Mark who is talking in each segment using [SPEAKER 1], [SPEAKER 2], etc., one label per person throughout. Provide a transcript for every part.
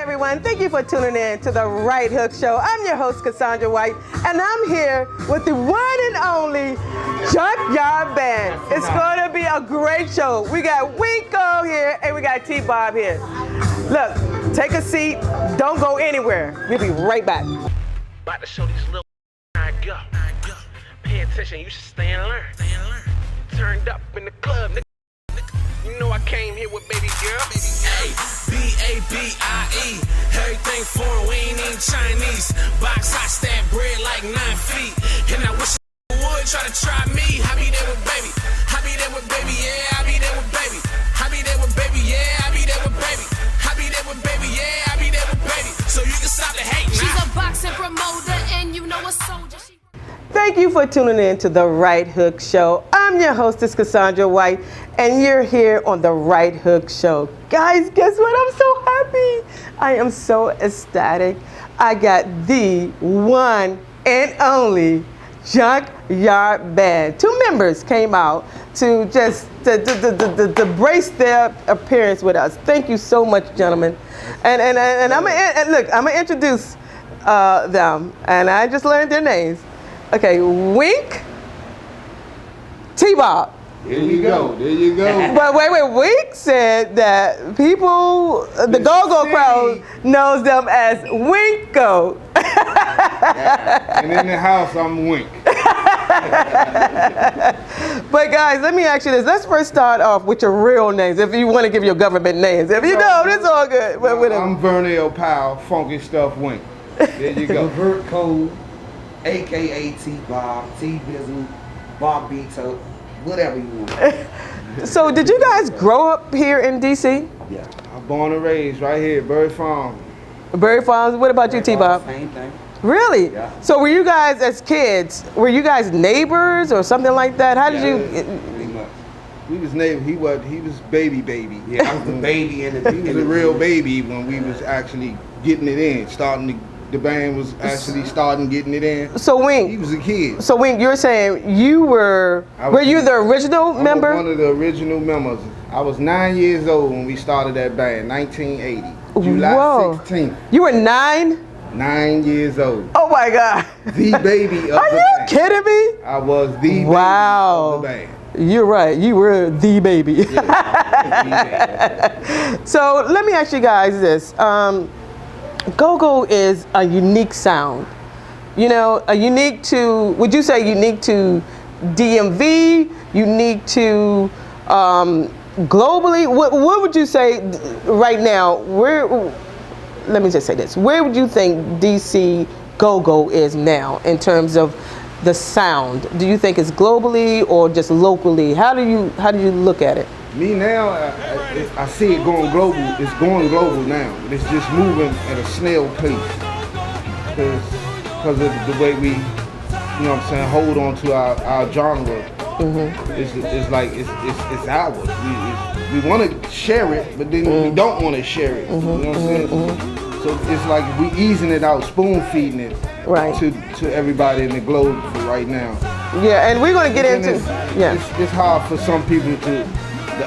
[SPEAKER 1] everyone. Thank you for tuning in to the Right Hook Show. I'm your host, Cassandra White, and I'm here with the one and only Junkyard Band. It's going to be a great show. We got Winko here, and we got T-Bob here. Look, take a seat. Don't go anywhere. We'll be right back.
[SPEAKER 2] About to show these little I go. Pay attention, you should stay and learn. Turned up in the club, nigga. You know I came here with baby girl. Hey, B-A-B-I-E. Everything foreign, we ain't even Chinese. Box hot, stab bread like 9 feet. And I wish you would try to try me. I be there with baby. I be there with baby, yeah. I be there with baby. I be there with baby, yeah. I be there with baby. I be there with baby, yeah. I be there with baby. So you can stop the hate now.
[SPEAKER 3] She's a boxing promoter and you know a soldier.
[SPEAKER 1] Thank you for tuning in to the Right Hook Show. I'm your hostess, Cassandra White, and you're here on the Right Hook Show. Guys, guess what? I'm so happy. I am so ecstatic. I got the one and only Junkyard Band. 2 members came out to just to brace their appearance with us. Thank you so much, gentlemen. And I'm gonna introduce them, and I just learned their names. Okay, Wink, T-Bob.
[SPEAKER 4] There you go. There you go.
[SPEAKER 1] But wait, Wink said that people, the go-go crowd knows them as Winko.
[SPEAKER 4] Yeah. And in the house, I'm Wink.
[SPEAKER 1] But guys, let me ask you this. Let's first start off with your real names, if you want to give your government names. If you don't, it's all good.
[SPEAKER 4] I'm Vernell Powell, Funky Stuff Wink. There you go.
[SPEAKER 5] Vert Cole, a.k.a. T-Bob, T-Bizzle, Bob Beto, whatever you want.
[SPEAKER 1] So did you guys grow up here in D.C.?
[SPEAKER 5] Yeah.
[SPEAKER 4] I'm born and raised right here, Bird Farm.
[SPEAKER 1] Berry Farms. What about you, T-Bob?
[SPEAKER 5] Same thing.
[SPEAKER 1] Really?
[SPEAKER 5] Yeah.
[SPEAKER 1] So were you guys, as kids, were you guys neighbors or something like that? How did you?
[SPEAKER 5] Pretty much.
[SPEAKER 4] We was neighbor. He was baby.
[SPEAKER 5] Yeah, I was the baby in the
[SPEAKER 4] He was a real baby when we was actually getting it in. The band was actually starting getting it in.
[SPEAKER 1] So Wink.
[SPEAKER 4] He was a kid.
[SPEAKER 1] So Wink, you're saying you were you the original member?
[SPEAKER 4] I was one of the original members. I was 9 years old when we started that band, 1980. July 16th.
[SPEAKER 1] You were 9?
[SPEAKER 4] 9 years old.
[SPEAKER 1] Oh my God.
[SPEAKER 4] The baby of
[SPEAKER 1] Are
[SPEAKER 4] the
[SPEAKER 1] you
[SPEAKER 4] band.
[SPEAKER 1] kidding me?
[SPEAKER 4] I was the baby
[SPEAKER 1] Wow.
[SPEAKER 4] of the band.
[SPEAKER 1] You're right. You were the baby.
[SPEAKER 4] Yeah.
[SPEAKER 1] So let me ask you guys this. Go-go is a unique sound. You know, would you say unique to DMV, unique to globally? What would you say right now, let me just say this. Where would you think DC go-go is now in terms of the sound? Do you think it's globally or just locally? How do you look at it?
[SPEAKER 4] Me now, I see it going global. It's going global now. It's just moving at a snail pace because of the way we, you know what I'm saying, hold on to our genre. Mm-hmm. It's like it's ours. We want to share it, but then we don't want to share it. Mm-hmm. You know what I'm saying? Mm-hmm. So it's like we easing it out, spoon feeding it to everybody in the globe for right now.
[SPEAKER 1] Yeah, and we're gonna get into
[SPEAKER 4] it's hard for some people to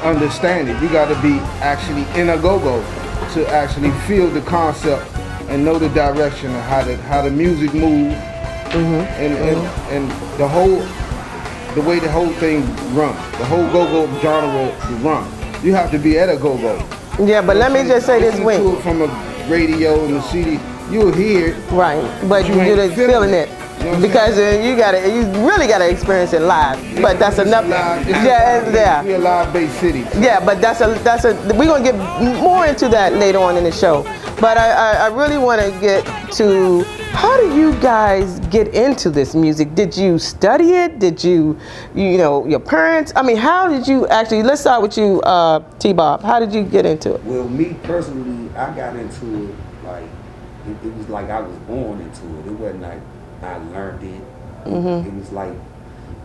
[SPEAKER 4] understand it. You got to be actually in a go-go to actually feel the concept and know the direction of how the music moves and the way the whole thing runs. The whole go-go genre run. You have to be at a go-go.
[SPEAKER 1] Yeah, but let me just say this, Wink.
[SPEAKER 4] Listen to it from a radio and the CD, you'll hear it.
[SPEAKER 1] Right, but you're just feeling it.
[SPEAKER 4] You know
[SPEAKER 1] because you really gotta experience it live. But that's enough.
[SPEAKER 4] We're a live-based city.
[SPEAKER 1] Yeah, but that's a. We're gonna get more into that later on in the show. But I really want to get to how do you guys get into this music? Did you study it? Did you know, your parents? I mean, how did you actually? Let's start with you, T-Bob. How did you get into it?
[SPEAKER 5] Well, me personally, I got into it like it was like I was born into it. It wasn't like I learned it. Mm-hmm. It was like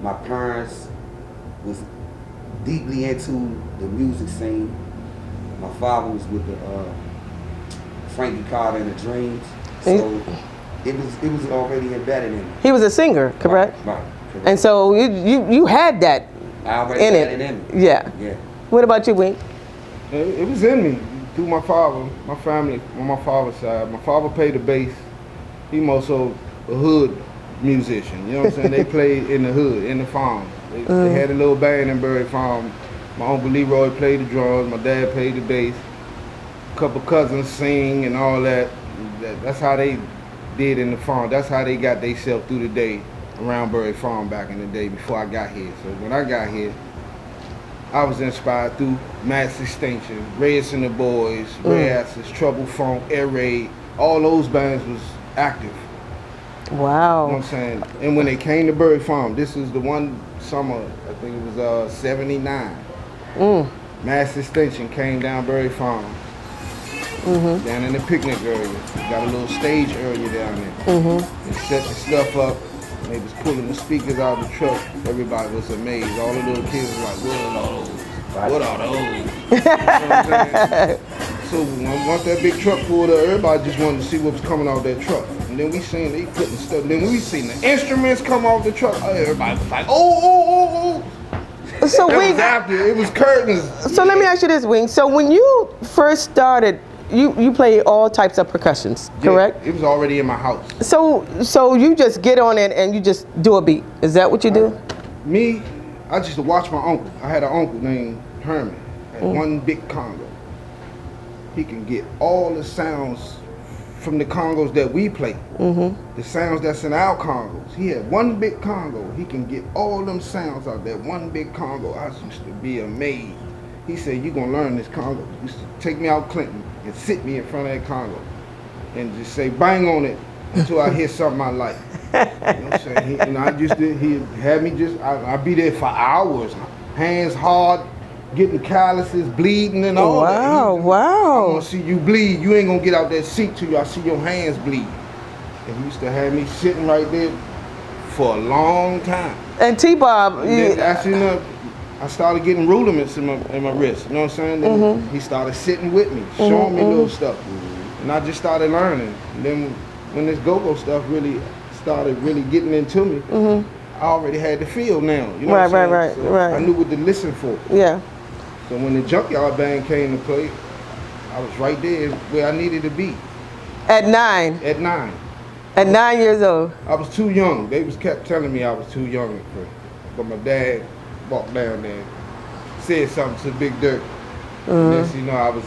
[SPEAKER 5] my parents was deeply into the music scene. My father was with the Frankie Carter and the Dreams, so it was already embedded in me.
[SPEAKER 1] He was a singer, correct?
[SPEAKER 5] Right. Correct.
[SPEAKER 1] And so you had that
[SPEAKER 5] I already
[SPEAKER 1] in
[SPEAKER 5] had
[SPEAKER 1] it.
[SPEAKER 5] it in me.
[SPEAKER 1] Yeah.
[SPEAKER 5] Yeah.
[SPEAKER 1] What about you, Wink?
[SPEAKER 4] It was in me. through my father, my family, on my father's side. My father played the bass. He more so a hood musician. You know what I'm saying? They played in the hood, in the farm. They had a little band in Berry Farm. My uncle Leroy played the drums. My dad played the bass. A couple cousins sing and all that. That's how they did in the farm. That's how they got themselves through the day around Berry Farm back in the day before I got here. So when I got here, I was inspired through Mass Extinction, Reyes and the Boys, Ray Asses, Trouble Funk, Air Raid. All those bands was active.
[SPEAKER 1] Wow.
[SPEAKER 4] You know what I'm saying? And when they came to Berry Farm, this is the one summer, I think it was 79. Mass Extinction came down Berry Farm. Down in the picnic area. Got a little stage area down there. They set the stuff up. They was pulling the speakers out of the truck. Everybody was amazed. All the little kids was like, what are those? What are those? You know what I'm saying? So once that big truck pulled up, everybody just wanted to see what was coming out that truck. And then we seen they putting stuff. Then we seen the instruments come off the truck. Everybody was like, oh.
[SPEAKER 1] So
[SPEAKER 4] That
[SPEAKER 1] Wing,
[SPEAKER 4] was after. It was curtains.
[SPEAKER 1] so let me ask you this, Wing. So when you first started, you play all types of percussions, correct?
[SPEAKER 4] Yeah, it was already in my house.
[SPEAKER 1] So you just get on it and you just do a beat. Is that what you do?
[SPEAKER 4] Me, I just watched my uncle. I had an uncle named Herman. Had one big Congo. He can get all the sounds from the Congos that we play. The sounds that's in our Congos. He had one big Congo. He can get all them sounds out there. One big Congo. I used to be amazed. He said, "You gonna learn this Congo." He used to take me out Clinton and sit me in front of that Congo and just say, "Bang on it," until I hear something I like. You know what I'm saying? He had me I'd be there for hours, hands hard, getting calluses, bleeding and all that. I wanna see you bleed. You ain't gonna get out that seat till I see your hands bleed. And he used to have me sitting right there for a long time.
[SPEAKER 1] And T-Bob,
[SPEAKER 4] And then I started getting rudiments in my wrist. You know what I'm saying? Then he started sitting with me, showing me little stuff. And I just started learning. And then when this go-go stuff really started getting into me, I already had the feel now. You know what I'm saying?
[SPEAKER 1] Right.
[SPEAKER 4] I knew what to listen for.
[SPEAKER 1] yeah.
[SPEAKER 4] So when the Junkyard Band came to play, I was right there where I needed to be.
[SPEAKER 1] At 9.
[SPEAKER 4] At 9.
[SPEAKER 1] At 9 years old.
[SPEAKER 4] I was too young. They kept telling me I was too young at first. But my dad walked down there and said something to Big Dirt. Next thing you know, I was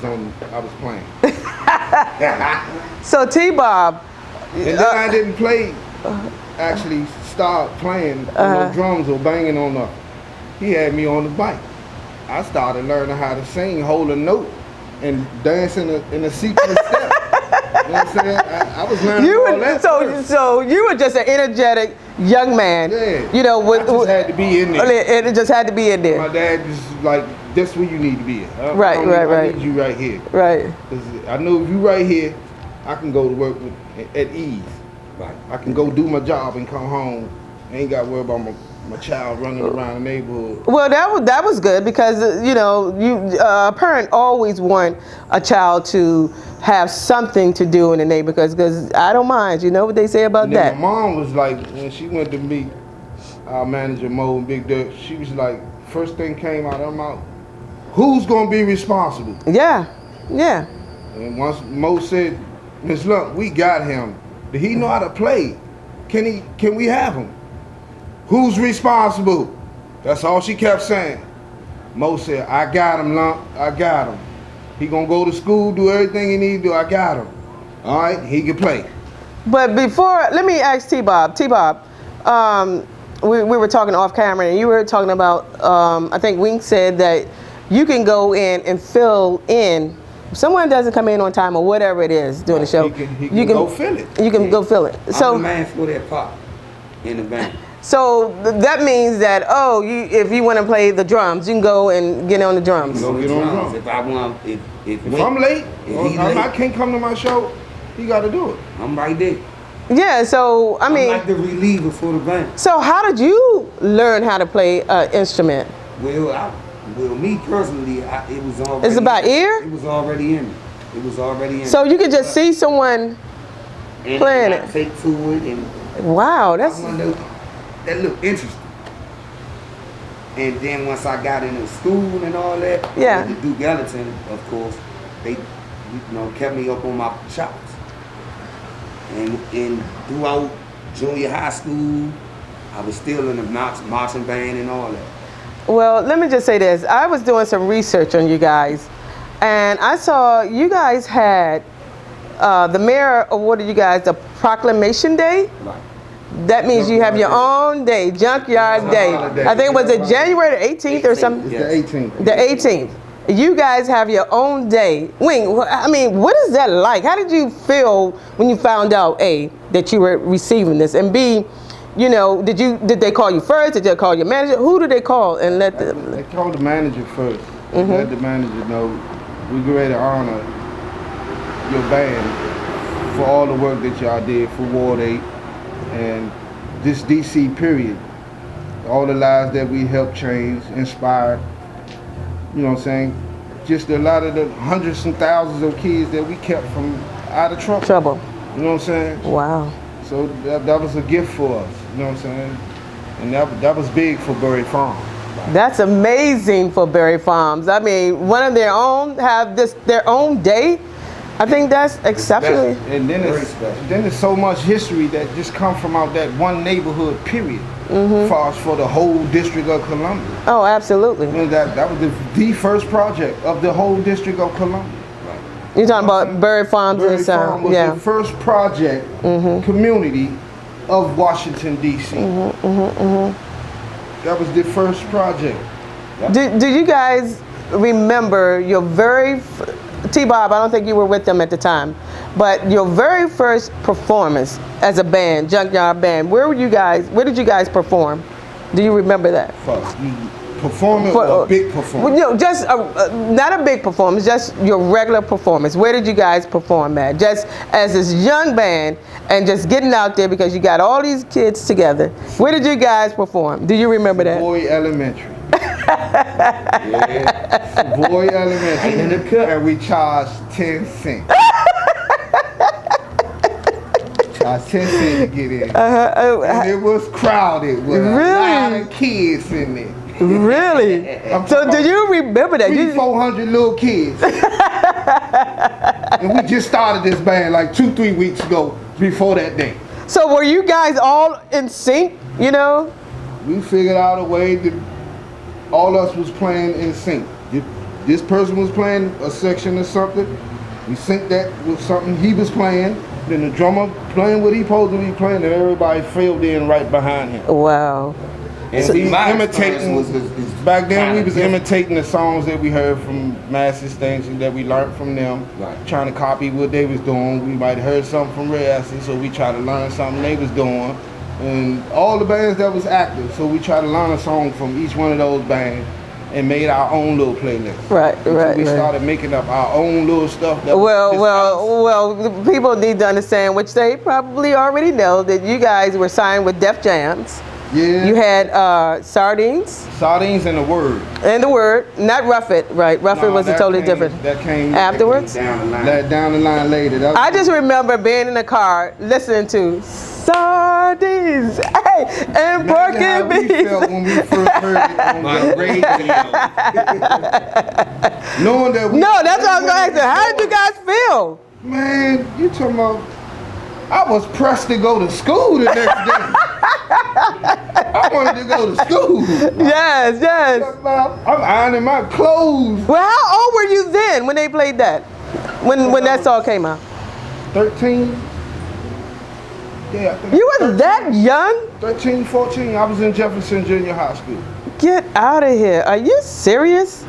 [SPEAKER 4] playing.
[SPEAKER 1] So T-Bob.
[SPEAKER 4] And then I didn't play, actually start playing on no drums or banging on nothing. He had me on the bike. I started learning how to sing, hold a note, and dance in a sequence step. You know what I'm saying? I was learning all that.
[SPEAKER 1] So you were just an energetic young man.
[SPEAKER 4] Yeah.
[SPEAKER 1] You know,
[SPEAKER 4] I just had to be in there.
[SPEAKER 1] It just had to be in there.
[SPEAKER 4] My dad just like, that's where you need to be at.
[SPEAKER 1] Right.
[SPEAKER 4] I need you right here.
[SPEAKER 1] Right.
[SPEAKER 4] Because I know if you right here, I can go to work at ease.
[SPEAKER 5] Right.
[SPEAKER 4] I can go do my job and come home. I ain't got to worry about my child running around the neighborhood.
[SPEAKER 1] Well, that was good because a parent always want a child to have something to do in the neighborhood because I don't mind. You know what they say about
[SPEAKER 4] And then
[SPEAKER 1] that.
[SPEAKER 4] my mom was like, when she went to meet our manager Mo and Big Dirt, she was like, first thing came out of her mouth, who's gonna be responsible?
[SPEAKER 1] Yeah.
[SPEAKER 4] And once Mo said, Miss Lump, we got him. Did he know how to play? Can we have him? Who's responsible? That's all she kept saying. Mo said, I got him, Lump. I got him. He gonna go to school, do everything he need to do. I got him. All right, he can play.
[SPEAKER 1] But before, let me ask T-Bob. T-Bob, we were talking off camera, and you were talking about, I think Wink said that you can go in and fill in. If someone doesn't come in on time or whatever it is during the show,
[SPEAKER 4] He can go fill it.
[SPEAKER 1] You can go fill it.
[SPEAKER 5] I'm the man for that pop in the band.
[SPEAKER 1] So that means that if you want to play the drums, you can go and get on the drums.
[SPEAKER 5] Go
[SPEAKER 4] get on
[SPEAKER 5] drums.
[SPEAKER 4] drums.
[SPEAKER 5] If I want,
[SPEAKER 4] If I'm late, I can't come to my show, he got to do it.
[SPEAKER 5] I'm right there.
[SPEAKER 1] Yeah. So I mean,
[SPEAKER 5] I'm like the reliever for the band.
[SPEAKER 1] so how did you learn how to play an instrument?
[SPEAKER 5] Well, me personally, it was already.
[SPEAKER 1] It's about ear?
[SPEAKER 5] It was already in me.
[SPEAKER 1] So you could just see someone playing it.
[SPEAKER 5] Take to it, and
[SPEAKER 1] Wow, that's
[SPEAKER 5] that looked interesting. And then once I got into school and all that,
[SPEAKER 1] Yeah.
[SPEAKER 5] I went to Duke Ellington, of course, they kept me up on my chops. And throughout junior high school, I was still in the marching band and all that.
[SPEAKER 1] Well, let me just say this. I was doing some research on you guys, and I saw you guys had the mayor awarded you guys the Proclamation Day.
[SPEAKER 5] Right.
[SPEAKER 1] That means you have your own day, Junkyard Day. I think it was it January the 18th or something?
[SPEAKER 4] It's the 18th.
[SPEAKER 1] The 18th. You guys have your own day. Wing, I mean, what is that like? How did you feel when you found out, A, that you were receiving this, and B, you know, did they call you first? Did they call your manager? Who did they call and let them?
[SPEAKER 4] They called the manager first. Let the manager know we get ready to honor your band for all the work that y'all did for Ward 8 and this DC period. All the lives that we helped change, inspired. You know what I'm saying? Just a lot of the hundreds and thousands of kids that we kept from out of trouble. You know what I'm saying?
[SPEAKER 1] Wow.
[SPEAKER 4] So that was a gift for us. You know what I'm saying? And that was big for Berry Farm.
[SPEAKER 1] That's amazing for Berry Farms. I mean, one of their own have their own day. I think that's exceptionally.
[SPEAKER 4] And then there's so much history that just come from out that one neighborhood period. Far as for the whole District of Columbia.
[SPEAKER 1] Oh, absolutely.
[SPEAKER 4] And that was the first project of the whole District of Columbia.
[SPEAKER 1] You're talking about Berry Farms
[SPEAKER 4] Berry
[SPEAKER 1] and
[SPEAKER 4] Farm was
[SPEAKER 1] yeah.
[SPEAKER 4] the first project community of Washington D.C. That was the first project.
[SPEAKER 1] Do you guys remember your very T-Bob? I don't think you were with them at the time, but your very first performance as a band, Junkyard Band. Where did you guys perform? Do you remember that?
[SPEAKER 4] Performance or a big performance?
[SPEAKER 1] You know, just not a big performance, just your regular performance. Where did you guys perform at? Just as this young band and just getting out there because you got all these kids together. Where did you guys perform? Do you remember that?
[SPEAKER 4] Boy Elementary. Boy Elementary. And we charged 10 cents. Charged 10 cents to get in. And it was crowded with a lot of kids in there.
[SPEAKER 1] Really? So do you remember that?
[SPEAKER 4] 400 little kids. And we just started this band like 2-3 weeks ago before that day.
[SPEAKER 1] So were you guys all in sync, you know?
[SPEAKER 4] We figured out a way that all us was playing in sync. This person was playing a section or something. We synced that with something he was playing. Then the drummer playing what he supposed to be playing, and everybody filled in right behind him.
[SPEAKER 1] Wow.
[SPEAKER 5] And
[SPEAKER 4] So
[SPEAKER 5] imitating
[SPEAKER 4] back then we was imitating the songs that we heard from Mass Extinction that we learned from them.
[SPEAKER 5] Right.
[SPEAKER 4] Trying to copy what they was doing. We might have heard something from Red Acid, so we tried to learn something they was doing. And all the bands that was active, so we tried to learn a song from each one of those bands and made our own little playlist.
[SPEAKER 1] Right.
[SPEAKER 4] We started making up our own little stuff. That
[SPEAKER 1] Well, the people need to understand, which they probably already know, that you guys were signed with Def Jams.
[SPEAKER 4] Yeah.
[SPEAKER 1] You had Sardines.
[SPEAKER 4] Sardines and the Word.
[SPEAKER 1] And the Word, not Rough It, right? Rough It was totally different.
[SPEAKER 4] That came
[SPEAKER 1] afterwards.
[SPEAKER 5] down the line.
[SPEAKER 4] Down the line later.
[SPEAKER 1] I just remember being in the car listening to Sardines, hey, and pork and
[SPEAKER 4] we
[SPEAKER 1] beans.
[SPEAKER 4] felt when we first heard it on the radio. Knowing that we,
[SPEAKER 1] No, that's what I was going to ask you. How did you guys feel?
[SPEAKER 4] Man, you talking about, I was pressed to go to school the next day. I wanted to go to school.
[SPEAKER 1] Yes.
[SPEAKER 4] I'm ironing my clothes.
[SPEAKER 1] Well, how old were you then when they played that? When that song came out?
[SPEAKER 4] 13. Yeah, I think
[SPEAKER 1] You were that young?
[SPEAKER 4] 13, 14. I was in Jefferson Junior High School.
[SPEAKER 1] Get out of here. Are you serious?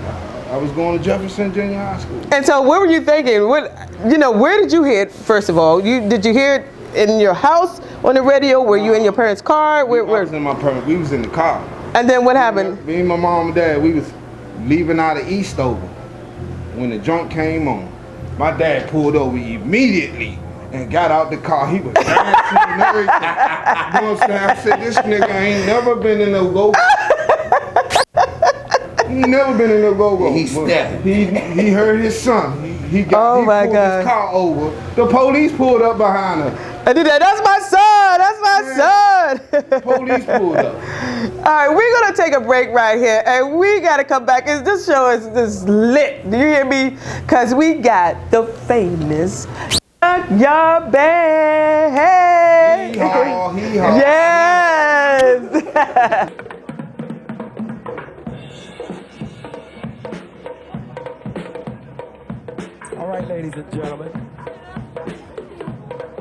[SPEAKER 4] I was going to Jefferson Junior High School.
[SPEAKER 1] And so what were you thinking? Where did you hear it, first of all? Did you hear it in your house on the radio? Were you in your parents' car?
[SPEAKER 4] I was in my parents. We was in the car.
[SPEAKER 1] And then what happened?
[SPEAKER 4] Me and my mom and dad, we was leaving out of Eastover when the junk came on. My dad pulled over immediately and got out the car. He was dancing and everything. You know what I'm saying? I said, this nigga ain't never been in no go-go. He never been in no go-go.
[SPEAKER 5] He stepped.
[SPEAKER 4] He heard his son. He
[SPEAKER 1] Oh my
[SPEAKER 4] pulled
[SPEAKER 1] God.
[SPEAKER 4] his car over. The police pulled up behind her.
[SPEAKER 1] I did that. That's my son. That's my son.
[SPEAKER 4] Police pulled up.
[SPEAKER 1] right, we're gonna take a break right here, and we gotta come back. This show is just lit. Do you hear me? Cause we got the famous Junkyard Band. Hey.
[SPEAKER 4] Hee-haw, hee-haw.
[SPEAKER 1] Yes.
[SPEAKER 6] All right, ladies and gentlemen,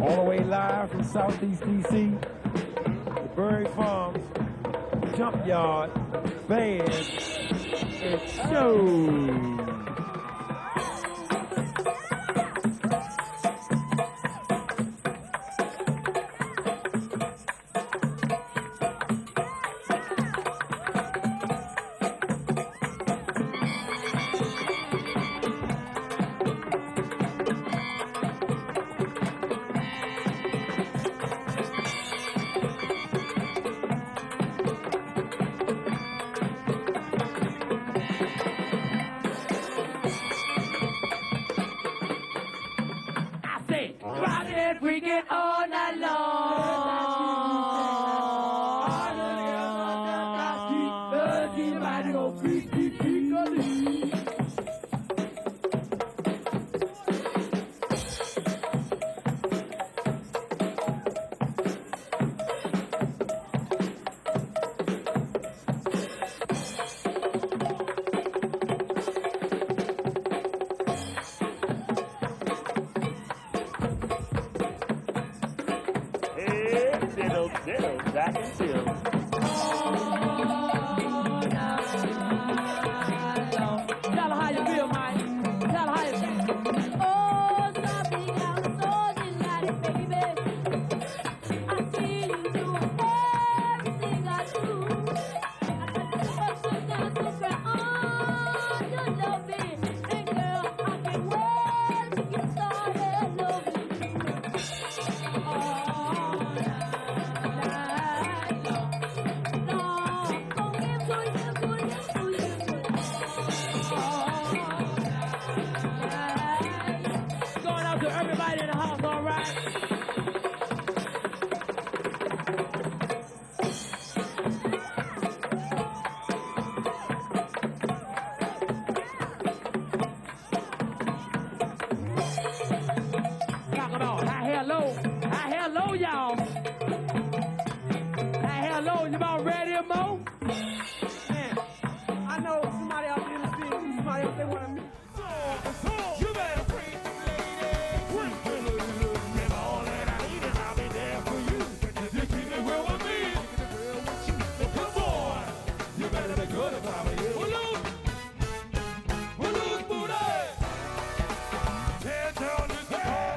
[SPEAKER 6] all the way live from Southeast DC, the Berry Farms Junkyard Band and Show. Hello, y'all. Hey, hello, you about ready, Mo? Man, I know somebody out there in the city, somebody else they want to meet. You better freak the lady. And all that I need, and I'll be there for you. You keep it real with me. Good boy. You better be good if I were you. Who lose booty? Tear down this head.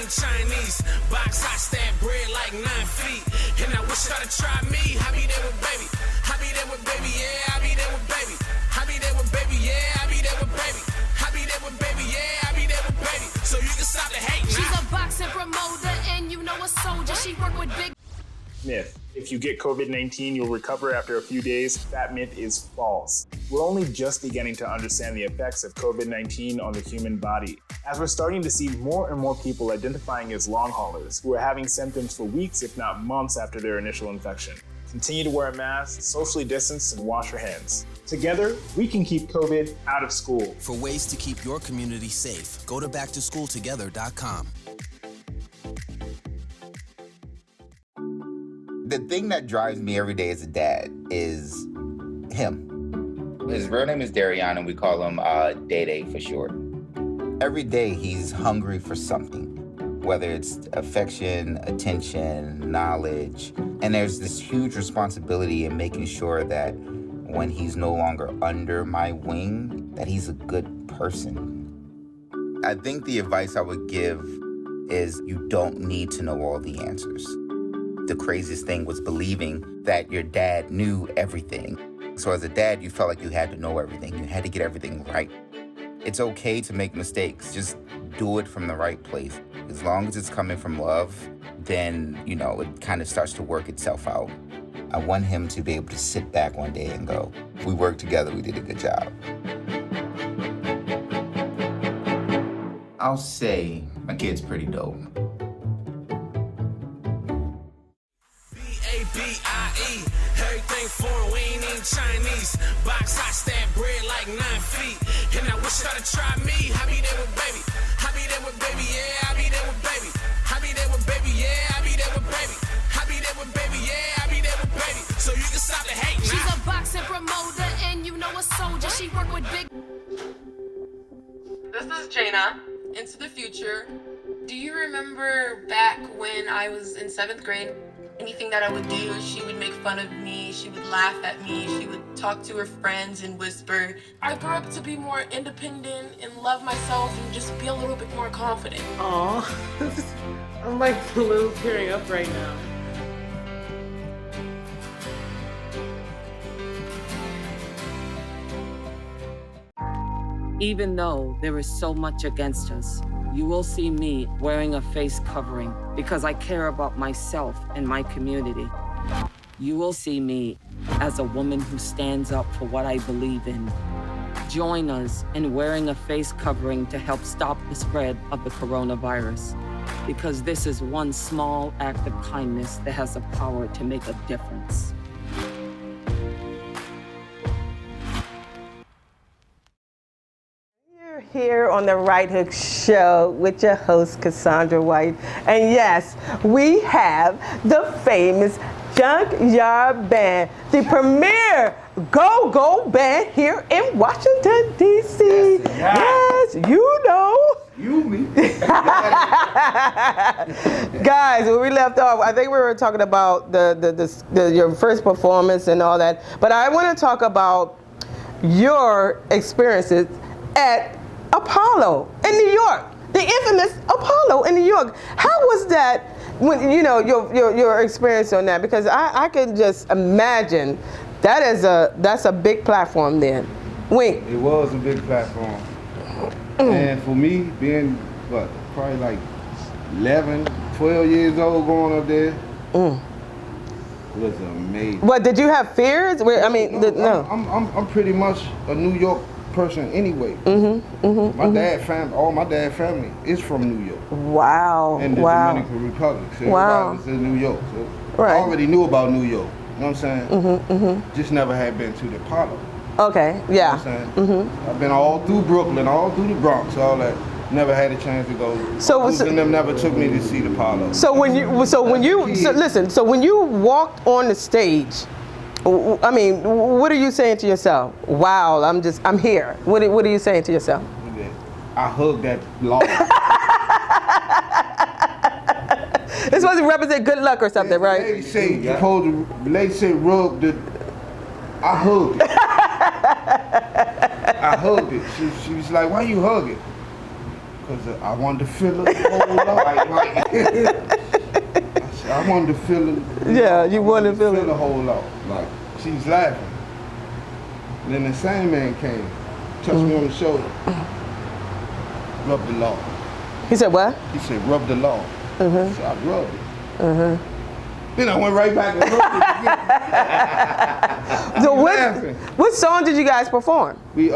[SPEAKER 2] ain't Chinese. Box I stab bread like 9 feet. And I wish y'all to try me. I be there with baby. I be there with baby, yeah, I be there with baby. I be there with baby, yeah, I be there with baby. I be there with baby, yeah, I be there with baby. So you can stop the hate now.
[SPEAKER 3] She's a boxing promoter and you know a soldier. She work with big
[SPEAKER 7] Myth. If you get COVID-19, you'll recover after a few days. That myth is false. We're only just beginning to understand the effects of COVID-19 on the human body, as we're starting to see more and more people identifying as long haulers who are having symptoms for weeks, if not months after their initial infection. Continue to wear a mask, socially distance, and wash your hands. Together, we can keep COVID out of school.
[SPEAKER 8] For ways to keep your community safe, go to backtoschooltogether.com.
[SPEAKER 9] The thing that drives me every day as a dad is him. His real name is Darion, and we call him Day for short. Every day he's hungry for something, whether it's affection, attention, knowledge. And there's this huge responsibility in making sure that when he's no longer under my wing, that he's a good person. I think the advice I would give is you don't need to know all the answers. The craziest thing was believing that your dad knew everything. So as a dad, you felt like you had to know everything. You had to get everything right. It's okay to make mistakes. Just do it from the right place. As long as it's coming from love, then, it kind of starts to work itself out. I want him to be able to sit back one day and go, we worked together, we did a good job. I'll say my kid's pretty dope.
[SPEAKER 2] B-A-B-I-E, everything foreign, we ain't even Chinese. Box I stab bread like 9 feet. And I wish y'all to try me. I be there with baby. I be there with baby, yeah, I be there with baby. I be there with baby, yeah, I be there with baby. I be there with baby, yeah, I be there with baby. So you can stop the hate now.
[SPEAKER 3] She's a boxing promoter and you know a soldier. She work with big
[SPEAKER 10] This is Jaina, into the future. Do you remember back when I was in 7th grade? Anything that I would do, she would make fun of me, she would laugh at me, she would talk to her friends and whisper. I grew up to be more independent and love myself and just be a little bit more confident.
[SPEAKER 1] Aw, I'm like a little tearing up right now.
[SPEAKER 11] Even though there is so much against us, you will see me wearing a face covering because I care about myself and my community. You will see me as a woman who stands up for what I believe in. Join us in wearing a face covering to help stop the spread of the coronavirus, because this is one small act of kindness that has the power to make a difference.
[SPEAKER 1] Here on the Right Hook Show with your host, Cassandra White. And yes, we have the famous Junkyard Band, the premier go-go band here in Washington, D.C. Yes, you know.
[SPEAKER 4] You me.
[SPEAKER 1] Guys, when we left off, I think we were talking about your first performance and all that. But I want to talk about your experiences at Apollo in New York, the infamous Apollo in New York. How was that when your experience on that? Because I can just imagine that's a big platform then. Wink.
[SPEAKER 4] It was a big platform. And for me, being probably like 11, 12 years old going up there, was amazing.
[SPEAKER 1] But did you have fears? No.
[SPEAKER 4] I'm pretty much a New York person anyway. My dad family is from New York.
[SPEAKER 1] Wow.
[SPEAKER 4] And the Dominican Republic. So everybody was in New York. So I already knew about New York. You know what I'm saying? Just never had been to the Apollo.
[SPEAKER 1] Okay, yeah.
[SPEAKER 4] You know what I'm saying? I've been all through Brooklyn, all through the Bronx, all that. Never had a chance to go. And them never took me to see the Apollo.
[SPEAKER 1] So when you walked on the stage, I mean, what are you saying to yourself? Wow, I'm here. What are you saying to yourself?
[SPEAKER 4] I hugged that law.
[SPEAKER 1] This supposed to represent good luck or something, right?
[SPEAKER 4] Lady say rub the. I hugged it. I hugged it. She was like, why you hug it? Because I wanted to feel it a whole lot. I wanted to feel it.
[SPEAKER 1] Yeah, you wanted to feel it
[SPEAKER 4] a whole lot. Like, she's laughing. And then the same man came, touched me on the shoulder, rubbed the law.
[SPEAKER 1] He said what?
[SPEAKER 4] He said, rub the law. So I rubbed it. Then I went right back and rubbed it again.
[SPEAKER 1] So what song did you guys perform?
[SPEAKER 4] We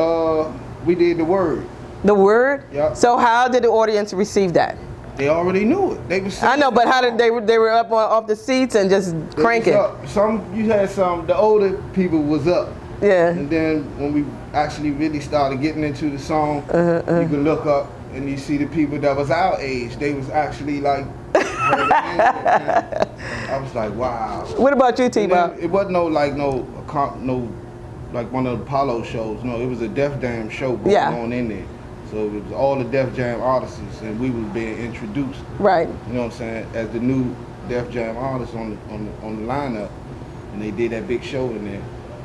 [SPEAKER 4] did The Word.
[SPEAKER 1] The Word?
[SPEAKER 4] Yep.
[SPEAKER 1] So how did the audience receive that?
[SPEAKER 4] They already knew it. They was.
[SPEAKER 1] I know, but how did they were up off the seats and just cranking?
[SPEAKER 4] You had the older people was up.
[SPEAKER 1] Yeah.
[SPEAKER 4] And then when we actually really started getting into the song, you can look up and you see the people that was our age. They was actually like. I was like, wow.
[SPEAKER 1] What about you, T-Bob?
[SPEAKER 4] It wasn't no like one of the Apollo shows. No, it was a Def Jam show going on in there. So it was all the Def Jam artists, and we was being introduced.
[SPEAKER 1] Right.
[SPEAKER 4] You know what I'm saying? As the new Def Jam artists on the lineup, and they did that big show in there.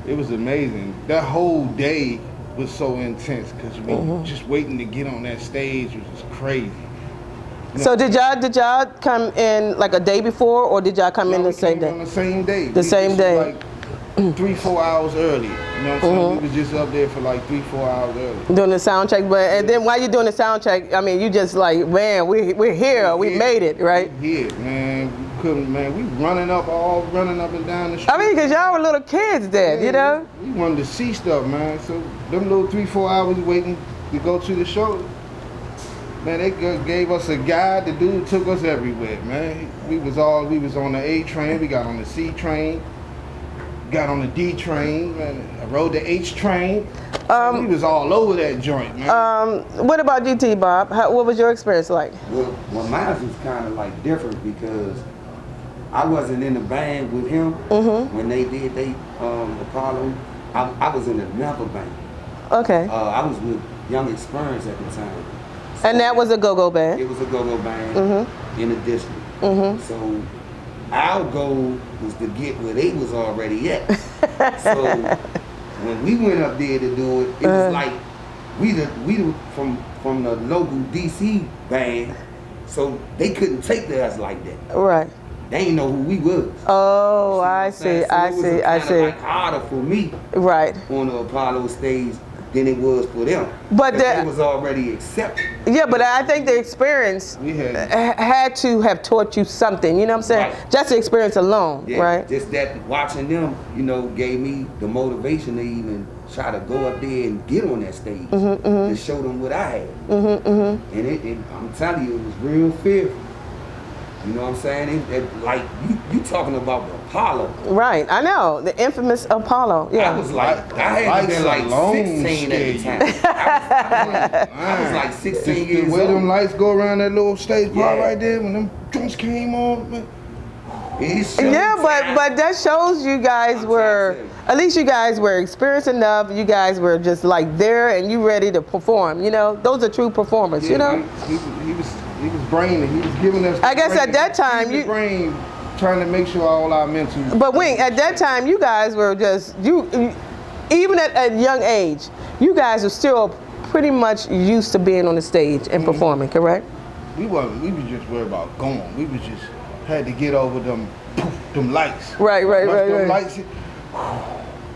[SPEAKER 4] It was amazing. That whole day was so intense because we just waiting to get on that stage was just crazy. You know,
[SPEAKER 1] so did y'all come in like a day before, or did y'all come in the same day?
[SPEAKER 4] On the same day.
[SPEAKER 1] The same day.
[SPEAKER 4] Like 3-4 hours early. You know what I'm saying? We was just up there for like 3-4 hours early.
[SPEAKER 1] Doing the sound check, and then while you're doing the sound check, I mean, you just like, man, we're here, we made it, right?
[SPEAKER 4] Yeah, man, we couldn't, man. We running up and down the street.
[SPEAKER 1] I mean, because y'all were little kids then, you know?
[SPEAKER 4] We wanted to see stuff, man. So them little 3-4 hours waiting to go to the show, man, they gave us a guide. The dude took us everywhere, man. We was on the A train, we got on the C train. Got on the D train, man. I rode the H train. We was all over that joint, man.
[SPEAKER 1] What about you, T-Bob? What was your experience like?
[SPEAKER 5] Well, mine was kind of like different because I wasn't in the band with him when they did Apollo. I was in another band.
[SPEAKER 1] Okay.
[SPEAKER 5] I was with Young Experience at the time.
[SPEAKER 1] So and that was a go-go band?
[SPEAKER 5] It was a go-go band in the district. So our goal was to get where they was already at. So when we went up there to do it, it was like we from the local DC band, so they couldn't take to us like that.
[SPEAKER 1] Right.
[SPEAKER 5] They didn't know who we was.
[SPEAKER 1] Oh, I see.
[SPEAKER 5] So
[SPEAKER 1] I
[SPEAKER 5] it was
[SPEAKER 1] see. I see.
[SPEAKER 5] Like harder for me.
[SPEAKER 1] Right.
[SPEAKER 5] On the Apollo stage than it was for them.
[SPEAKER 1] But
[SPEAKER 5] it was already accepted.
[SPEAKER 1] Yeah, but I think the experience had to have taught you something, you know what I'm saying? Right. Just the experience alone, right?
[SPEAKER 5] Just that watching them, gave me the motivation to even try to go up there and get on that stage to show them what I had. And I'm telling you, it was real fearful. You know what I'm saying? Like, you talking about the Apollo.
[SPEAKER 1] Right, I know. The infamous Apollo. Yeah.
[SPEAKER 5] I was like, I had been like 16 at the time. I was like 16 years old.
[SPEAKER 4] The way them lights go around that little stage part right there, when them drums came on, man.
[SPEAKER 1] Yeah, but that shows you guys at least you guys were experienced enough. You guys were just like there and you ready to perform. You know, those are true performers. You know.
[SPEAKER 4] He was braining. He was giving us.
[SPEAKER 1] I guess at that time you
[SPEAKER 4] brain trying to make sure all our mental.
[SPEAKER 1] But Wing, at that time you guys were just even at a young age, you guys were still pretty much used to being on the stage and performing, correct?
[SPEAKER 4] We was just worried about going. We was just had to get over them lights.
[SPEAKER 1] Right.
[SPEAKER 4] Lights.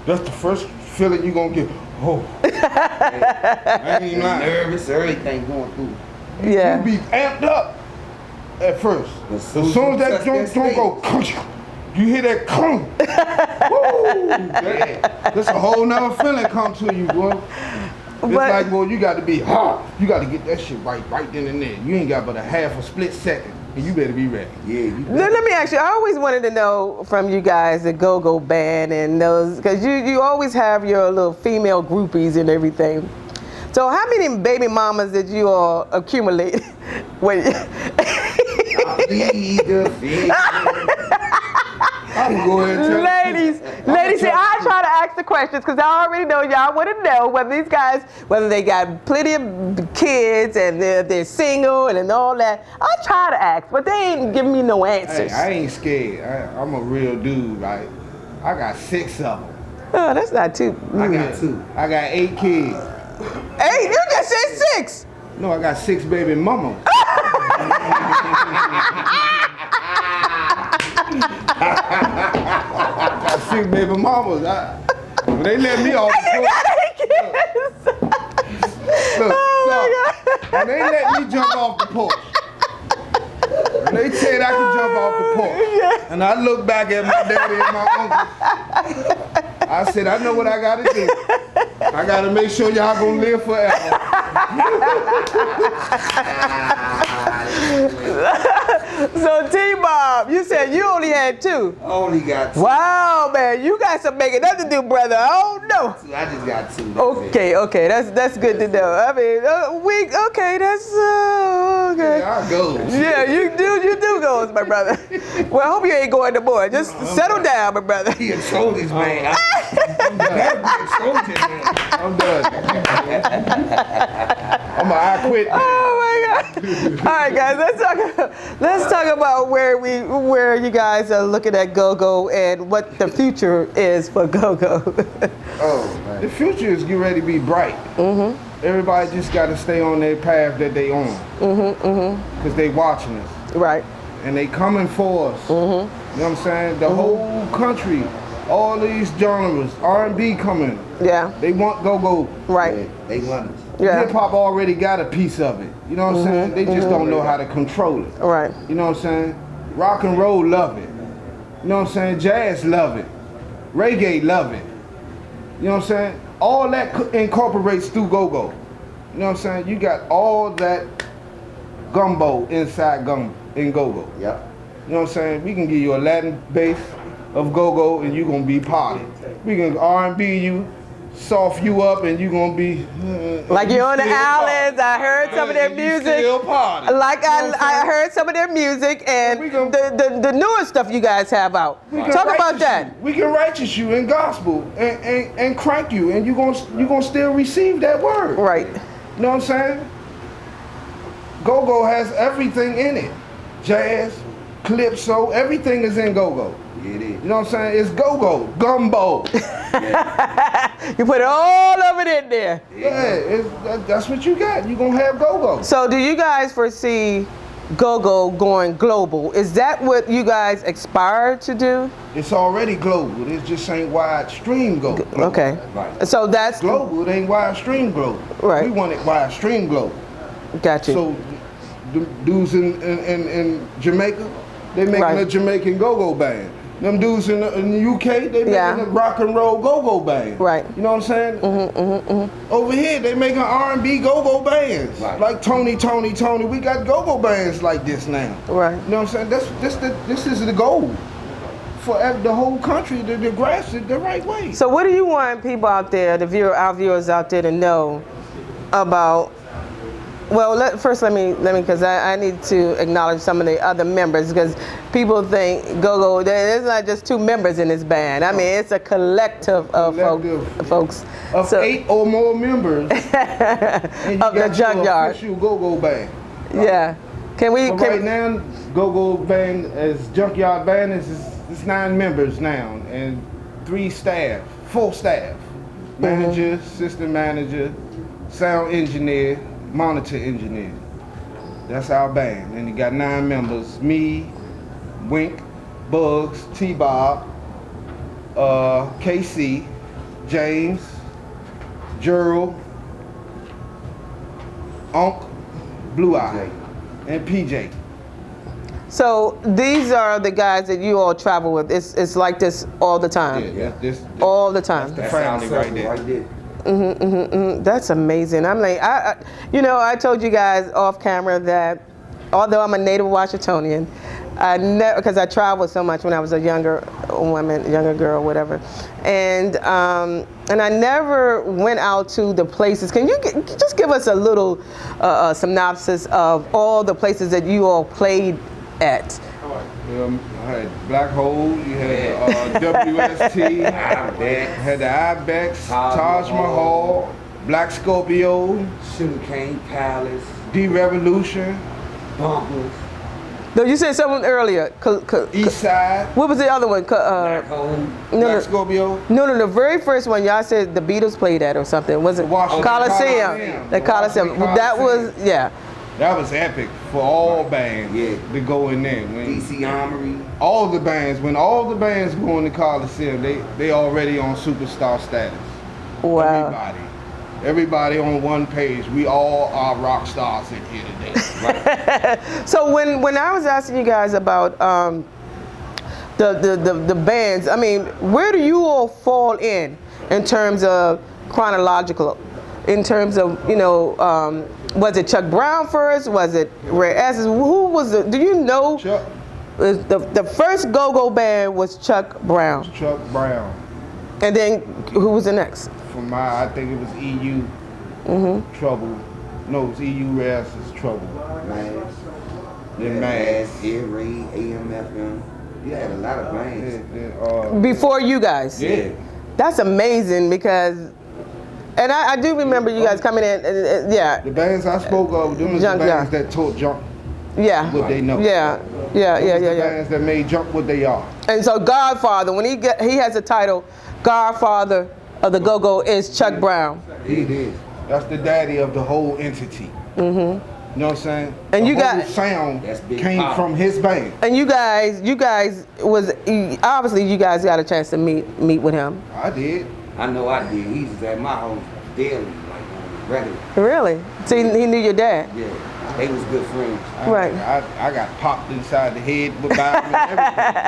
[SPEAKER 4] That's the first feeling you gonna get. Oh. I ain't lying.
[SPEAKER 5] Nervous, everything going through.
[SPEAKER 1] Yeah.
[SPEAKER 4] You be amped up at first. As soon as that drum go, you hear that clunk. Woo! That's a whole nother feeling come to you, boy. It's like, boy, you got to be hard. You got to get that shit right then and there. You ain't got but a half a split second, and you better be ready. Yeah.
[SPEAKER 1] Let me ask you. I always wanted to know from you guys, the go-go band and those, because you always have your little female groupies and everything. So how many baby mamas did you all accumulate? When
[SPEAKER 4] I'm going to
[SPEAKER 1] ladies, see, I try to ask the questions because I already know y'all want to know whether they got plenty of kids and they're single and all that. I try to ask, but they ain't giving me no answers.
[SPEAKER 4] Hey, I ain't scared. I'm a real dude. Like, I got 6 of them.
[SPEAKER 1] Oh, that's not too.
[SPEAKER 5] I got 2.
[SPEAKER 4] I got 8 kids.
[SPEAKER 1] 8? You just said 6.
[SPEAKER 4] No, I got 6 baby mamas. I got 6 baby mamas. When they let me off the porch. Look, when they let me jump off the porch. When they said I could jump off the porch. And I looked back at my daddy and my uncle. I said, I know what I gotta do. I gotta make sure y'all gonna live forever.
[SPEAKER 1] So T-Bob, you said you only had 2.
[SPEAKER 5] Only got 2.
[SPEAKER 1] Wow, man, you got some making up to do, brother. Oh no.
[SPEAKER 5] I just got 2.
[SPEAKER 1] Okay, that's good to know. I mean, that's okay.
[SPEAKER 5] Yeah, I go.
[SPEAKER 1] Yeah, you do goes, my brother. Well, I hope you ain't going no more. Just settle down, my brother.
[SPEAKER 5] He a soldiers, man.
[SPEAKER 4] I'm done. I quit.
[SPEAKER 1] Oh my God! All right, guys, let's talk about where you guys are looking at go-go and what the future is for go-go.
[SPEAKER 4] Oh, man. The future is getting ready to be bright. Mm-hmm. Everybody just got to stay on their path that they on. Mm-hmm. Mm-hmm. Because they watching us.
[SPEAKER 1] Right.
[SPEAKER 4] And they coming for us. Mm-hmm. You know what I'm saying? The whole country, all these genres, R&B coming.
[SPEAKER 1] Yeah.
[SPEAKER 4] They want go-go.
[SPEAKER 1] Right.
[SPEAKER 5] Yeah, they want us.
[SPEAKER 1] Yeah.
[SPEAKER 4] Hip-hop already got a piece of it. You know what I'm saying? They just don't know how to control it.
[SPEAKER 1] Right.
[SPEAKER 4] You know what I'm saying? Rock and roll love it. You know what I'm saying? Jazz love it. Reggae love it. You know what I'm saying? All that incorporates through go-go. You know what I'm saying? You got all that gumbo inside in go-go.
[SPEAKER 5] Yep.
[SPEAKER 4] You know what I'm saying? We can give you a Latin base of go-go and you're going to be party. We can R&B you, soft you up, and you're going to be...
[SPEAKER 1] like you're on the islands. I heard some of their music.
[SPEAKER 4] Still party.
[SPEAKER 1] Like I heard some of their music and the newer stuff you guys have out. Talk about that.
[SPEAKER 4] We can righteous you in gospel and crank you, and you're gonna still receive that word.
[SPEAKER 1] Right.
[SPEAKER 4] You know what I'm saying? Go-go has everything in it. Jazz, calypso, everything is in go-go.
[SPEAKER 5] It is.
[SPEAKER 4] You know what I'm saying? It's go-go, gumbo.
[SPEAKER 1] You put all of it in there.
[SPEAKER 4] Yeah, that's what you got. You're gonna have go-go.
[SPEAKER 1] So do you guys foresee go-go going global? Is that what you guys aspire to do?
[SPEAKER 4] It's already global. It just ain't wide stream global.
[SPEAKER 1] Okay.
[SPEAKER 5] Right.
[SPEAKER 1] So that's
[SPEAKER 4] global. It ain't wide stream global.
[SPEAKER 1] Right.
[SPEAKER 4] We want it wide stream global.
[SPEAKER 1] Got you.
[SPEAKER 4] So the dudes in Jamaica, they making a Jamaican go-go band. Them dudes in the UK, they making a rock and roll go-go band.
[SPEAKER 1] Right.
[SPEAKER 4] You know what I'm saying? Over here, they making R&B go-go bands.
[SPEAKER 5] Right.
[SPEAKER 4] Like Tony. We got go-go bands like this now.
[SPEAKER 1] Right.
[SPEAKER 4] You know what I'm saying? This is the goal for the whole country to grasp it the right way.
[SPEAKER 1] So what do you want people out there, our viewers out there, to know about? Well, first let me, because I need to acknowledge some of the other members, because people think go-go, there's not just 2 members in this band. I mean, it's a collective of folks.
[SPEAKER 4] Of 8 or more members and
[SPEAKER 1] of the Junkyard.
[SPEAKER 4] Official go-go band.
[SPEAKER 1] Yeah.
[SPEAKER 4] Right now, go-go band is Junkyard Band is 9 members now and 4 staff. Manager, assistant manager, sound engineer, monitor engineer. That's our band. And you got 9 members. Me, Wink, Bugs, T-Bob, KC, James, Gerald, Unc, Blue Eye, and PJ.
[SPEAKER 1] So these are the guys that you all travel with. It's like this all the time.
[SPEAKER 4] Yeah, this
[SPEAKER 1] all the time.
[SPEAKER 4] That's the family right there.
[SPEAKER 1] That's amazing. I'm like, I told you guys off camera that although I'm a native Washingtonian, I never, because I traveled so much when I was a younger girl, whatever, and I never went out to the places. Can you just give us a little synopsis of all the places that you all played at?
[SPEAKER 4] I had Black Hole, you had WST, had the Ibex, Taj Mahal, Black Scorpio,
[SPEAKER 5] Sugarcane Palace,
[SPEAKER 4] D-Revolution,
[SPEAKER 5] Bumpers.
[SPEAKER 1] No, you said someone earlier.
[SPEAKER 4] East Side.
[SPEAKER 1] What was the other one?
[SPEAKER 5] Black Hole.
[SPEAKER 4] Black Scorpio.
[SPEAKER 1] No, the very first one y'all said the Beatles played at or something. Was it
[SPEAKER 4] Washington
[SPEAKER 1] Coliseum? The Coliseum.
[SPEAKER 4] Washington
[SPEAKER 1] That was,
[SPEAKER 4] Coliseum.
[SPEAKER 1] yeah.
[SPEAKER 4] That was epic for all bands to go in there. When
[SPEAKER 5] DC Armory.
[SPEAKER 4] all the bands, when all the bands go in the Coliseum, they already on superstar status.
[SPEAKER 1] Wow.
[SPEAKER 4] Everybody on one page. We all are rock stars in here today.
[SPEAKER 1] So when I was asking you guys about the bands, I mean, where do you all fall in terms of chronological? In terms of, you know, was it Chuck Brown first? Was it Rare Asses? Who was it? Do you know?
[SPEAKER 4] Chuck.
[SPEAKER 1] The first go-go band was Chuck Brown.
[SPEAKER 4] Chuck Brown.
[SPEAKER 1] And then who was the next?
[SPEAKER 4] For I think it was EU. Trouble. No, it was EU Rare Asses, Trouble.
[SPEAKER 5] Mass.
[SPEAKER 4] Then Mass.
[SPEAKER 5] Air Raid, AMFM. You had a lot of bands.
[SPEAKER 1] Before you guys?
[SPEAKER 5] Yeah.
[SPEAKER 1] That's amazing because, and I do remember you guys coming in, yeah.
[SPEAKER 4] The bands I spoke of, them was the bands that taught Jump what they know.
[SPEAKER 1] Yeah.
[SPEAKER 4] The bands that made Jump what they are.
[SPEAKER 1] And so Godfather, when he has a title, Godfather of the Go-Go is Chuck Brown.
[SPEAKER 4] He did. That's the daddy of the whole entity. You know what I'm saying?
[SPEAKER 1] And
[SPEAKER 4] the
[SPEAKER 1] you
[SPEAKER 4] whole
[SPEAKER 1] got
[SPEAKER 4] sound came from his band.
[SPEAKER 1] And you guys was obviously you guys got a chance to meet with him.
[SPEAKER 4] I did.
[SPEAKER 5] I know I did. He was at my house daily, like on the regular.
[SPEAKER 1] Really? So he knew your dad?
[SPEAKER 5] Yeah. They was good friends.
[SPEAKER 1] Right.
[SPEAKER 4] I got popped inside the head with Bible and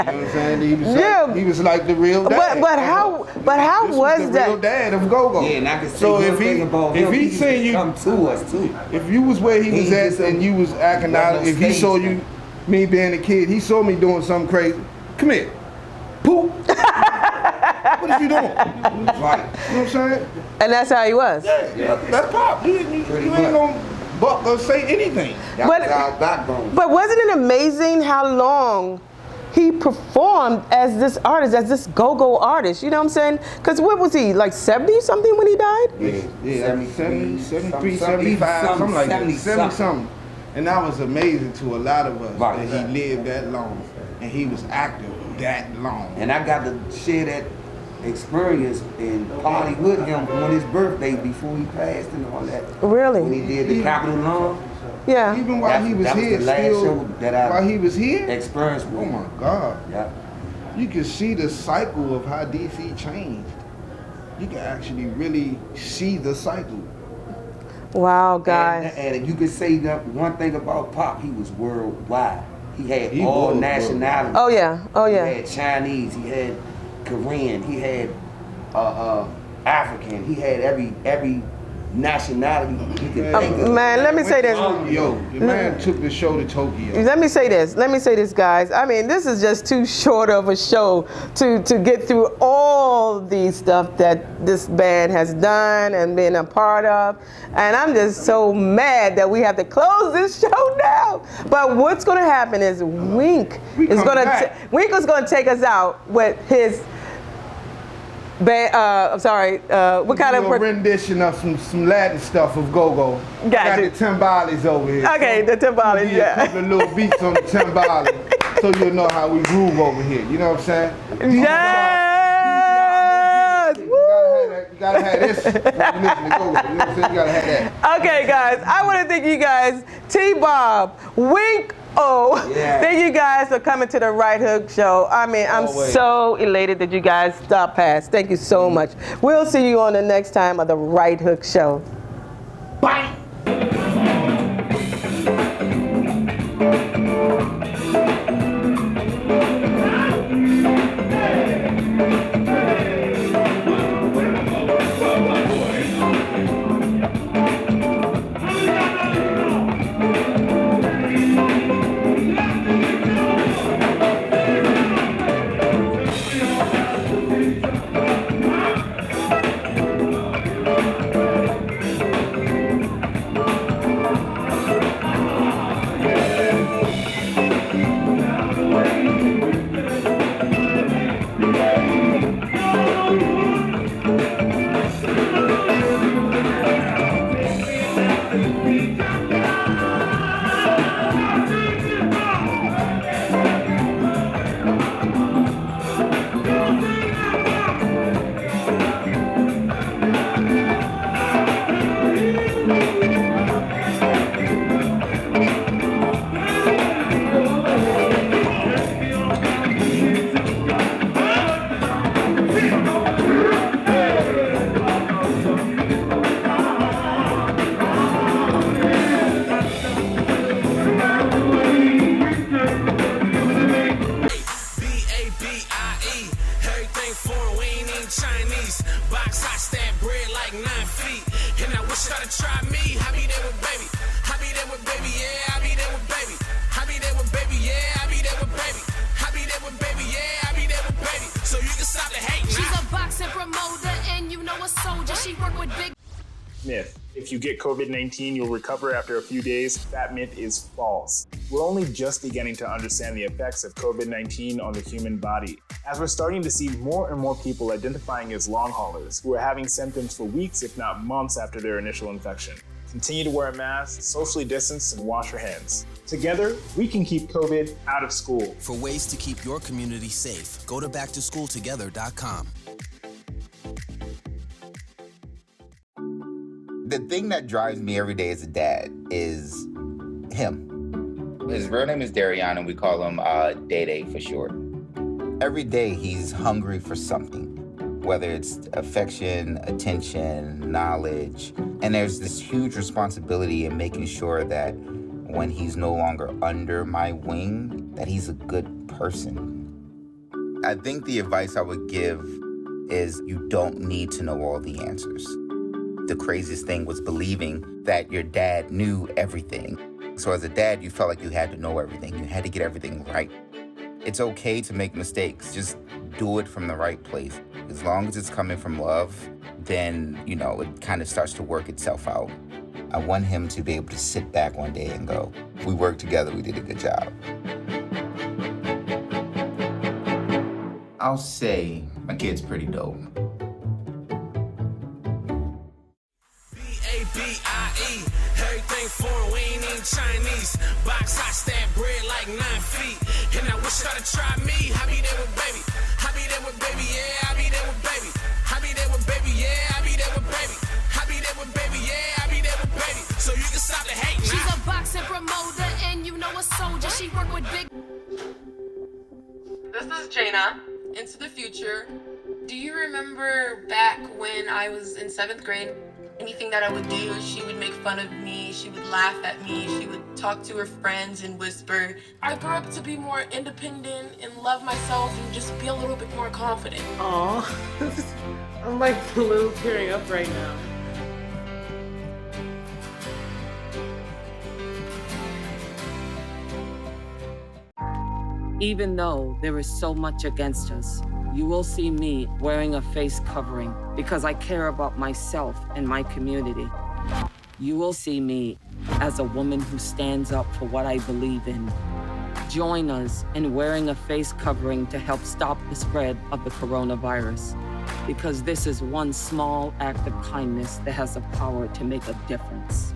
[SPEAKER 4] everything. You know what I'm saying? He was like the real dad.
[SPEAKER 1] But how was
[SPEAKER 4] the
[SPEAKER 1] that?
[SPEAKER 4] Real dad of Go-Go.
[SPEAKER 5] Yeah, and I can say one thing about him.
[SPEAKER 4] If he seen you
[SPEAKER 5] come to us too.
[SPEAKER 4] If you was where he was at and you was acting out, if he saw you, me being a kid, he saw me doing something crazy. Come here. Poop. What is you doing? Right. You know what I'm saying?
[SPEAKER 1] And that's how he was.
[SPEAKER 4] Yeah. That's Pop. You ain't gonna buck or say anything.
[SPEAKER 5] That was our backbone.
[SPEAKER 1] But wasn't it amazing how long he performed as this artist, as this go-go artist? You know what I'm saying? Because what was he, like 70 something when he died?
[SPEAKER 4] Yeah, 73, 75, something like that. 70 something. And that was amazing to a lot of us that he lived that long and he was active that long.
[SPEAKER 5] And I got to share that experience and party with him on his birthday before he passed and all that.
[SPEAKER 1] Really?
[SPEAKER 5] When he did the Capitol Lawn.
[SPEAKER 1] Yeah.
[SPEAKER 4] Even while he was here,
[SPEAKER 5] the last show that I
[SPEAKER 4] while he was here,
[SPEAKER 5] experienced.
[SPEAKER 4] Oh my God.
[SPEAKER 5] Yeah.
[SPEAKER 4] You can see the cycle of how DC changed. You can actually really see the cycle.
[SPEAKER 1] Wow, guys.
[SPEAKER 5] And you could say that one thing about Pop, he was worldwide. He had all nationalities.
[SPEAKER 1] Oh yeah, oh yeah.
[SPEAKER 5] He had Chinese, he had Korean, he had African, he had every nationality you could think of.
[SPEAKER 1] Man, let me say this.
[SPEAKER 4] Tokyo. The man took the show to Tokyo.
[SPEAKER 1] Let me say this, guys. I mean, this is just too short of a show to get through all the stuff that this band has done and been a part of. And I'm just so mad that we have to close this show now. But what's going to happen is Wink is going to take us out with his I'm sorry. What kind of
[SPEAKER 4] rendition of some Latin stuff of Go-Go? Got the timbales over here.
[SPEAKER 1] Okay, the timbales, yeah.
[SPEAKER 4] A couple of little beats on the timbales, so you'll know how we groove over here. You know what I'm saying?
[SPEAKER 1] Yes.
[SPEAKER 4] You gotta have this. When you listen to Go-Go. You know what I'm saying? You gotta have that.
[SPEAKER 1] Okay, guys. I want to thank you guys, T-Bob, Wink. Thank you guys for coming to the Right Hook Show. I mean, I'm so elated that you guys stopped past. Thank you so much. We'll see you on the next time of the Right Hook Show. Bye.
[SPEAKER 3] with big
[SPEAKER 7] Myth. If you get COVID-19, you'll recover after a few days. That myth is false. We're only just beginning to understand the effects of COVID-19 on the human body, as we're starting to see more and more people identifying as long haulers who are having symptoms for weeks, if not months, after their initial infection. Continue to wear a mask, socially distance, and wash your hands. Together, we can keep COVID out of school.
[SPEAKER 8] For ways to keep your community safe, go to backtoschooltogether.com.
[SPEAKER 9] The thing that drives me every day as a dad is him. His real name is Darion, and we call him Day for short. Every day he's hungry for something, whether it's affection, attention, knowledge. And there's this huge responsibility in making sure that when he's no longer under my wing, that he's a good person. I think the advice I would give is you don't need to know all the answers. The craziest thing was believing that your dad knew everything. So as a dad, you felt like you had to know everything. You had to get everything right. It's okay to make mistakes. Just do it from the right place. As long as it's coming from love, then, it kind of starts to work itself out. I want him to be able to sit back one day and go, we worked together, we did a good job. I'll say my kid's pretty dope.
[SPEAKER 2] B-A-B-I-E, everything foreign, we ain't even Chinese. Box hot, stab bread like 9 feet. And I wish y'all to try me. I be there with baby. I be there with baby, yeah, I be there with baby. I be there with baby, yeah, I be there with baby. I be there with baby, yeah, I be there with baby. So you can stop the hate now.
[SPEAKER 3] She's a boxing promoter and you know a soldier. She work with big.
[SPEAKER 10] This is Jaina. Into the future. Do you remember back when I was in 7th grade? Anything that I would do, she would make fun of me, she would laugh at me, she would talk to her friends and whisper. I grew up to be more independent and love myself and just be a little bit more confident.
[SPEAKER 1] Aw, I'm like a little tearing up right now.
[SPEAKER 11] Even though there is so much against us, you will see me wearing a face covering because I care about myself and my community. You will see me as a woman who stands up for what I believe in. Join us in wearing a face covering to help stop the spread of the coronavirus, because this is one small act of kindness that has the power to make a difference.